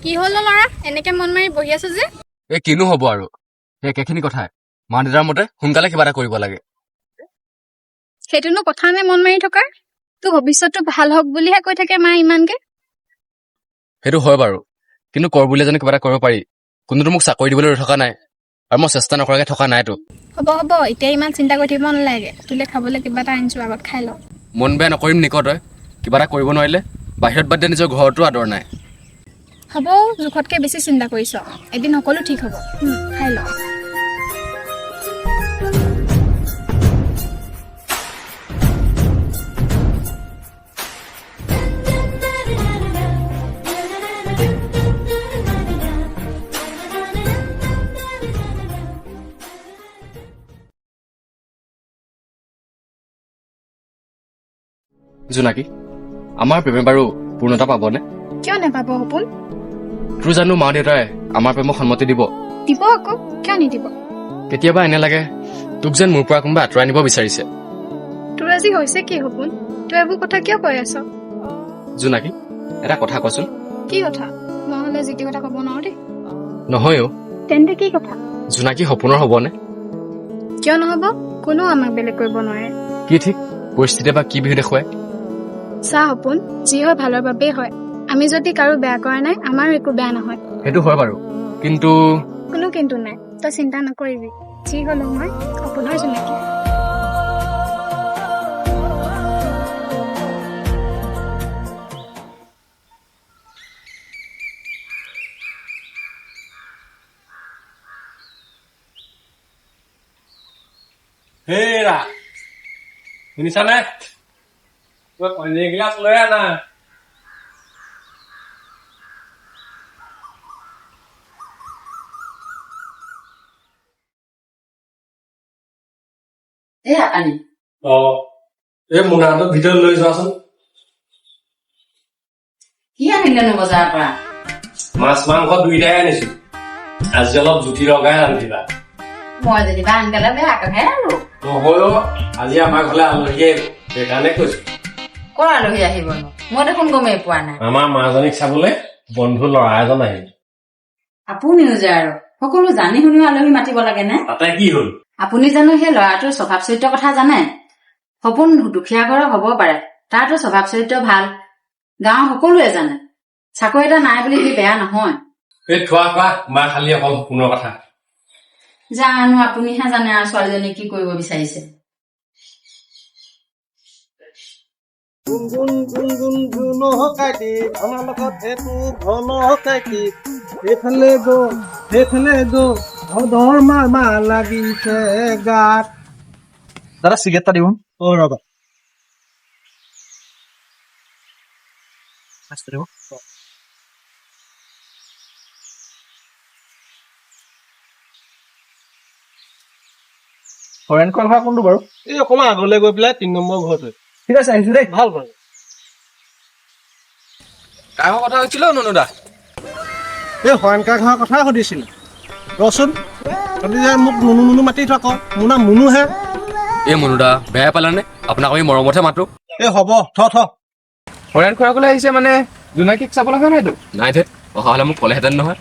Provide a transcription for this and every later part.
কি হ'ল ল'ৰা এনেকে মন মাৰি বহি আছো যে? এই কিনো হ'ব আৰু সেই একেখিনি কথাই মা দেউতাৰ মতে সোনকালে কিবা এটা কৰিব লাগে। সেইটোনো কথা নে মন মাৰি থকাৰ? তোৰ ভৱিষ্যতটো ভাল হওক বুলিহে কৈ থাকে মা ইমানকে। সেইটো হয় বাৰু, কিন্তু কৰ বুলিলে জানো কিবা এটা কৰিব পাৰি? কোনোতো মোক চাকৰি দিবলৈ ৰৈ থকা নাই, আৰু মই চেষ্টা নকৰাকে থকা নাইতো। হ'ব হ'ব, এতিয়া ইমান চিন্তা কৰি থাকিব নালাগে। তোলে খাবলৈ কিবা এটা আনিছো, আগত খাই ল। মন বেয়া নকৰিম নিক তই। কিবা এটা কৰিব নোৱাৰিলে বাহিৰত বাদ দিয়ে নিজৰ ঘৰতো আদৰ নাই। হ'ব, জোখতকৈ বেছি চিন্তা কৰিছ। এদিন সকলো ঠিক হ'ব। খাই ল। জোনাকী, আমাৰ প্ৰেমে বাৰু পূৰ্ণতা পাবনে? কিয় নাপাব সপোন? তোৰ জানো মা দেউতাই আমাৰ প্ৰেমক সন্মতি দিব? দিব আকৌ, কিয় নিদিব? কেতিয়াবা এনে লাগে তোক যেন মোৰ পৰা কোনোবা আঁতৰাই নিব বিচাৰিছে। তোৰ আজি হৈছে কি সপোন? তই এইবোৰ কথা কিয় কৈ আছ? জোনাকী, এটা কথা কচোন। কি কথা? নহ'লে যি টি কথা ক'ব নোৱাৰো দেই। নহয় অ। তেন্তে কি কথা? জোনাকী সপোনৰ হ'বনে? কিয় নহ'ব? কোনো আমাক বেলেগ কৰিব নোৱাৰে। কি ঠিক পৰিস্থিতিয়ে বা কি বিহু দেখুৱায়। চা সপোন, যি হয় ভালৰ বাবেই হয়। আমি যদি কাৰো বেয়া কৰা নাই, আমাৰ একো বেয়া নহয়। সেইটো হয় বাৰু, কিন্তু কোনো কিন্তু নাই। তই চিন্তা নকৰিবি। যি হ'লেও মই সপোনৰ জোনাকী। হেৰা শুনিছানে? পানী এগিলাচ লৈ আনা। এই মোনাটো ভিতৰত লৈ যোৱাচোন। কি আনিলেনো বজাৰৰ পৰা? মাছ মাংস দুইটাই আনিছো। আজি অলপ জুতি লগাই ৰান্ধিবা। মই যেনিবা আনকালে বেয়াকেহে আৰু। নহয়ো, আজি আমাৰ ঘৰলে আলহী আহিব, সেইকাৰণে কৈছো। কৰ আলহী আহিবনো? মই দেখোন গমেই পোৱা নাই। আমাৰ মাজনীক চাবলৈ বন্ধু ল'ৰা এজন আহিল। আপুনিও যে আৰু সকলো জানি শুনিও আলহী মাতিব লাগে নে? তাতে কি হ'ল? আপুনি জানো সেই ল'ৰাটোৰ স্বভাৱ চৰিত্ৰৰ কথা জানে? সপোন দুখীয়া ঘৰৰ হ'ব পাৰে, তাৰতো স্বভাৱ চৰিত্ৰ ভাল। গাঁৱৰ সকলোৱে জানে। চাকৰি এটা নাই বুলি সি বেয়া নহয়। এই থোৱা মা খালি অকল সপোনৰ কথা। জানো আপুনিহে জানে আৰু ছোৱালীজনী কি কৰিব বিচাৰিছে। গুণ গুণ গুণ গুণ কাটি ধনৰ লগত সেইটো ধন কাটি এইফালে ধৰ মামা লাগিছে গাত। দাদা চিগাৰেট এটা দিব। ৰবা হৰেণ কোৱা ঘৰ কোনটো বাৰু? এই অকমান আগলৈ গৈ পেলাই 3 নম্বৰ ঘৰটো। ঠিক আছে, আহিছো দেই। ভাল ভাল। কামৰ কথা হৈছিল ননুদা? এই হৰেণকা ঘৰৰ কথা সুধিছিল। ৰচোন, তহঁতি যে মোক মুনু মুনু মাতি থাক, মোৰ নাম মুনুহে। এই মনুদা বেয়া পালানে? আপোনাক আমি মৰমতহে মাতো। এই হ'ব, থ হৰেণ খুৰাকলৈ আহিছে মানে জোনাকীক চাব লগা নাইতো? নাই ধেত, অহা হ'লে মোক ক'লেহেঁতেন নহয়।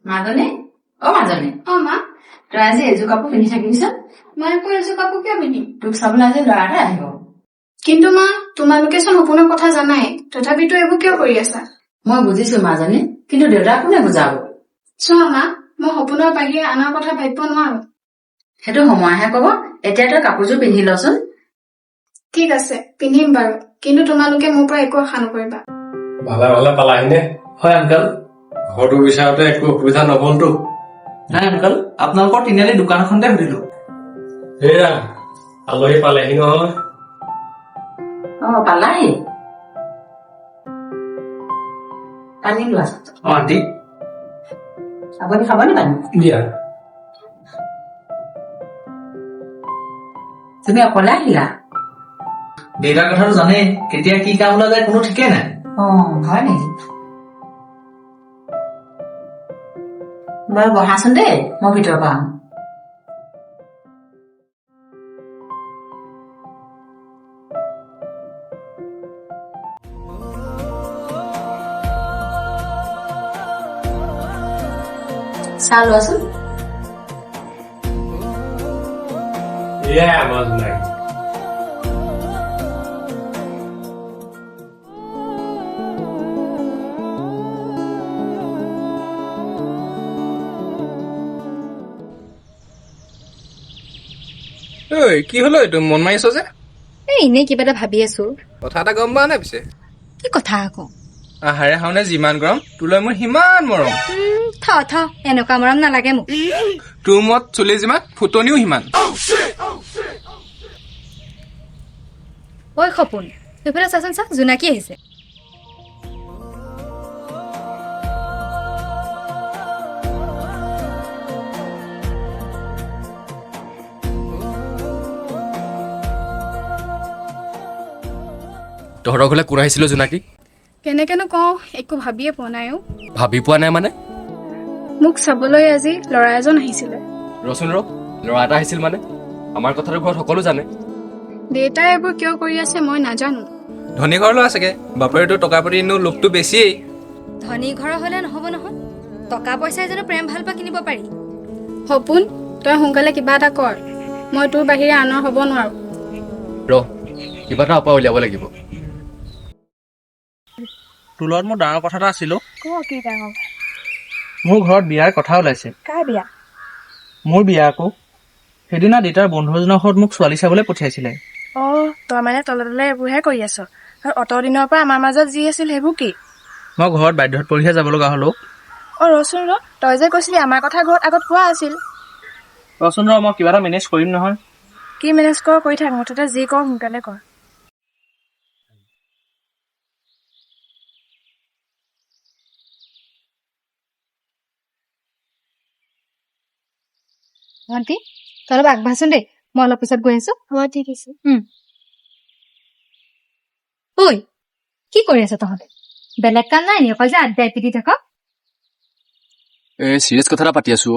মাজনী, অ মাজনী। অ মা, তই আজি এযোৰ কাপোৰ পিন্ধি থাকিবিচোন। মই আকৌ এযোৰ কাপোৰ কিয় পিন্ধিম? তোক চাবলৈ আজি ল'ৰা এটা আহিব। কিন্তু মা, তোমালোকে চোন সপোনৰ কথা জানাই, তথাপিতো এইবোৰ কিয় কৰি আছা? মই বুজিছো মাজনী, কিন্তু দেউতাক কোনে বুজাব? চোৱা মা, মই সপোনৰ বাহিৰে আনৰ কথা ভাবিব নোৱাৰো। সেইটো সময়হে কব। এতিয়া তই কাপোৰযোৰ পিন্ধি লচোন। ঠিক আছে, পিন্ধিম বাৰু, কিন্তু তোমালোকে মোৰ পৰা একো আশা নকৰিবা। ভালে ভালে পালাহিনে? হয় আংকল। ঘৰটো বিচাৰোতে একো অসুবিধা নহলতো? নাই আংকল, আপোনালোকৰ তিনিআলি দোকান এখনতে সুধিলো। হেৰা আলহী পালেহি নহয়। অ পালাহি। পানী লোৱা। অ আণ্টি আপুনি খাব নি পানী? দিয়া। তুমি অকলে আহিলা? দেউতাৰ কথাটো জানেই, কেতিয়া কি কাম ওলাই যায় কোনো ঠিকেই নাই। অ হয় নেকি? বাৰু বহাচোন দেই, মই ভিতৰৰ পৰা আহোঁ। চাহ লোৱাচোন। এয়াই আমাৰ জোনাকী। ঐ কি হলো এইটো মন মাৰিছ যে এনেই কিবা এটা ভাবি আছো। কথা এটা গম পোৱা নাই পিছে কি কথা আকৌ? আহাৰে হাওনে যিমান গৰম তোলৈ মোৰ সিমান মৰম থ এনেকুৱা মৰম নালাগে মোক। তোৰ মত চুলি যিমান ফুটনিও সিমান ঐ সপোন, সেইফালে চাচোন চা, জোনাকী আহিছে। তহঁতৰ ঘৰলৈ কোন আহিছিলো জোনাকী? কেনেকেনো কওঁ, একো ভাবিয়ে পোৱা নাই অ'। ভাবি পোৱা নাই মানে? মোক চাবলৈ আজি ল'ৰা এজন আহিছিলে। ৰচোন ল'ৰা এটা আহিছিল মানে? আমাৰ কথাটো ঘৰত সকলো জানে। দেউতাই এইবোৰ কিয় কৰি আছে মই নাজানো। ধনী ঘৰ লোৱা চাগে, বাপেৰেতো টকা পাতি এনেও লোভটো বেছিয়েই। ধনী ঘৰৰ হলে নহব নহয়, টকা পইচাই জানো প্ৰেম ভাল পা কিনিব পাৰি? সপোন, তই সোনকালে কিবা এটা কৰ, মই তোৰ বাহিৰে আনৰ হ'ব নোৱাৰো। কিবা এটা উপায় উলিয়াব লাগিব। তোৰ লগত মোৰ ডাঙৰ কথা এটা আছিল অ'। কি ডাঙৰ? মোৰ ঘৰত বিয়াৰ কথা ওলাইছে। কাৰ বিয়া? মোৰ বিয়া আকৌ। সেইদিনা দেউতাৰ বন্ধু এজনৰ ঘৰত মোক ছোৱালী চাবলৈ পঠিয়াইছিলে। তই মানে তলে তলে এইবোৰহে কৰি আছ, আৰু অত দিনৰ পৰা আমাৰ মাজত যি আছিল সেইবোৰ কি? মই ঘৰত বাধ্যত পৰিহে যাব লগা হলো। ৰচোন তই যে কৈছিলি আমাৰ কথা ঘৰত আগত কোৱা আছিল। ৰচোন মই কিবা এটা মেনেজ কৰিম নহয়। কি মেনেজ কৰ কৰি থাক, মুঠতে যি কৰ সোনকালে কৰ। ভণ্টি, তই অলপ আগবাঢ়চোন দেই, মই অলপ পিছত গৈ আছো। হ'ব ঠিক আছে। ঐ, কি কৰি আছ তহঁতে? বেলেগ কাম নাই নি, অকল যে আড্ডাই পিটি থাক? চিৰিয়াছ কথা এটা পাতি আছো।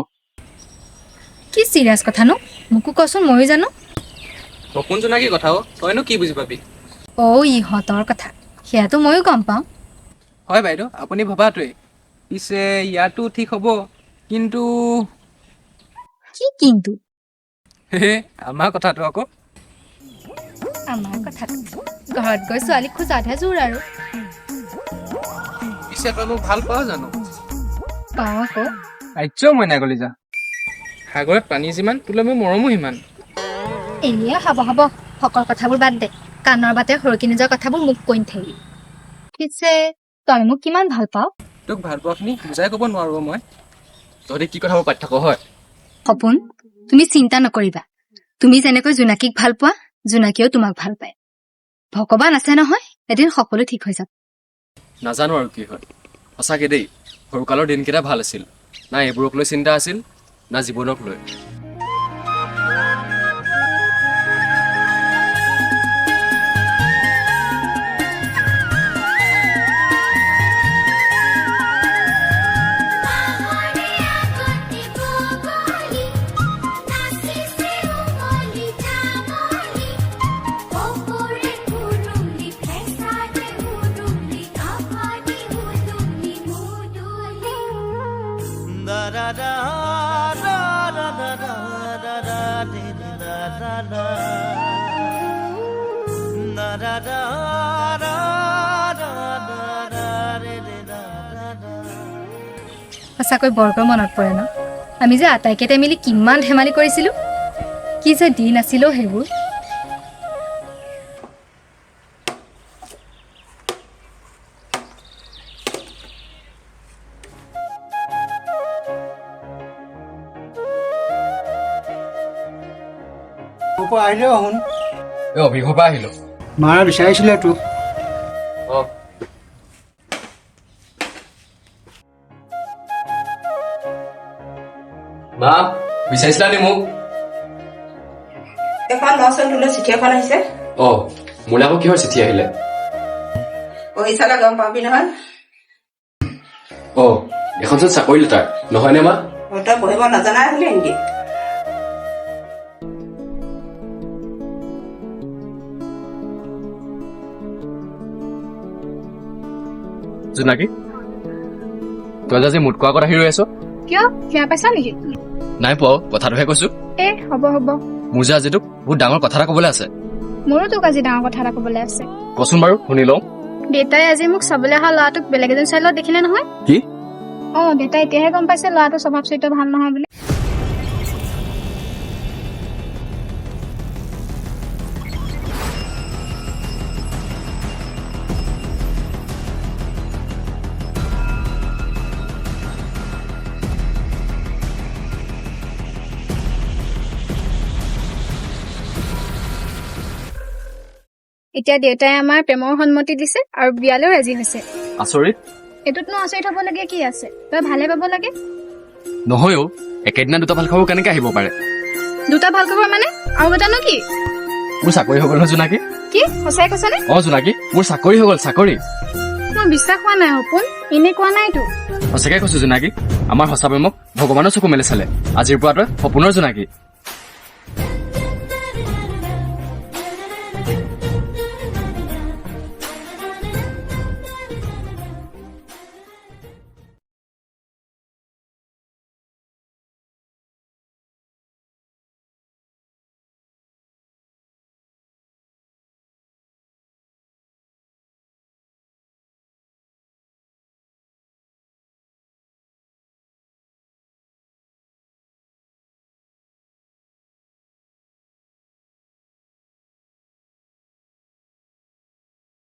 কি চিৰিয়াছ কথানো? মোকো কচোন, ময়ো জানো। সপোন জোনাকী কথা তইনো কি বুজি পাবি? ইহঁতৰ কথা সেয়াতো ময়ো গম পাওঁ। হয় বাইদেউ, আপুনি ভবাটোৱেই। পিছে ইয়াতো ঠিক হ'ব, কিন্তু কি কিন্তু? আমাৰ কথাটো আকৌ। আমাৰ কথাটো ঘৰত গৈ ছোৱালী খোজাতহে জোৰ আৰু। পিছে তই মোক ভাল পাৱ জানো? পাওঁ আকৌ। আচ্য মই নাগলি যা। সাগৰত পানী যিমান তোলৈ মোৰ মৰমো সিমান। এনেই হ'ব সকলো কথাবোৰ বাদ দে, কাণৰ বাটে সৰকি নিজৰ কথাবোৰ মোক কৈ নাথাকিবি। পিছে তই মোক কিমান ভাল পাওঁ? তোক ভাল পোৱাখিনি বুজাই ক'ব নোৱাৰো মই। তহঁতে কি কথাবোৰ পাতি থাক হয়? সপোন, তুমি চিন্তা নকৰিবা। তুমি যেনেকৈ জোনাকীক ভাল পোৱা, জোনাকীয়েও তোমাক ভাল পায়। ভগৱান আছে নহয়, এদিন সকলো ঠিক হৈ যাব। নাজানো আৰু কি হয়। সঁচাকে দেই, সৰুকালৰ দিনকেইটা ভাল আছিল। না এইবোৰক লৈ চিন্তা আছিল, না জীৱনক লৈ। সঁচাকৈ বৰকৈ মনত পৰে ন, আমি যে আটাইকেইটাই মিলি কিমান ধেমালি কৰিছিলো। কি যে দিন আছিল সেইবোৰ। আহিলে শুন, অভিঘৰ পৰা আহিলো। মায়ে বিচাৰিছিলে তোক। মা বিচাৰিছিলা নি মোক? এখন লচোন তোলৈ চিঠি এখন আহিছে। মোলৈ আকৌ কিহৰ চিঠি আহিলে? পঢ়ি চালে গম পাবি নহয়। এখন চোন চাকৰি লেটাৰ নহয়নে মা? তই পঢ়িব নাজানাই হলি নেকি? জোনাকী, তই যে মোতকৈ আগত আহি ৰৈ আছ, কিয় বেয়া পাইছা নেকি? নাই পোৱা কথাটোহে কৈছো। হ'ব হ'ব, মোৰ যে আজি তোক বহুত ডাঙৰ কথা এটা ক'বলৈ আছে। মোৰো তোক আজি ডাঙৰ কথা এটা ক'বলৈ আছে। কচোন বাৰু শুনি লওঁ। দেউতাই আজি মোক চাবলৈ অহা ল'ৰাটোক বেলেগ এজন চাই লোৱা দেখিলে নহয়। কি? দেউতাই এতিয়াহে গম পাইছে ল'ৰাটোৰ স্বভাৱ চৰিত্ৰ ভাল নহয় বুলি। এতিয়া দেউতাই আমাৰ প্ৰেমৰ সন্মতি দিছে আৰু বিয়ালৈও ৰাজি হৈছে। আচৰিত। এইটোতনো আচৰিত হ'বলগীয়া কি আছে? তই ভালে পাব লাগে। নহয়ও, একেদিনা দুটা ভাল খবৰ কেনেকে আহিব পাৰে? দুটা ভাল খবৰ মানে আৰু এটানো কি? মোৰ চাকৰি হৈ গ'ল নহয় জোনাকী। কি সঁচাই কৈছানে? জোনাকী, মোৰ চাকৰি হৈ গ'ল, চাকৰি। মোৰ বিশ্বাস হোৱা নাই সপোন, এনেই কোৱা নাইতো। সঁচাকে কৈছো জোনাকী, আমাৰ সঁচা প্ৰেমক ভগৱানৰ চকু মেলি চালে। আজিৰ পৰা তই সপোনৰ জোনাকী।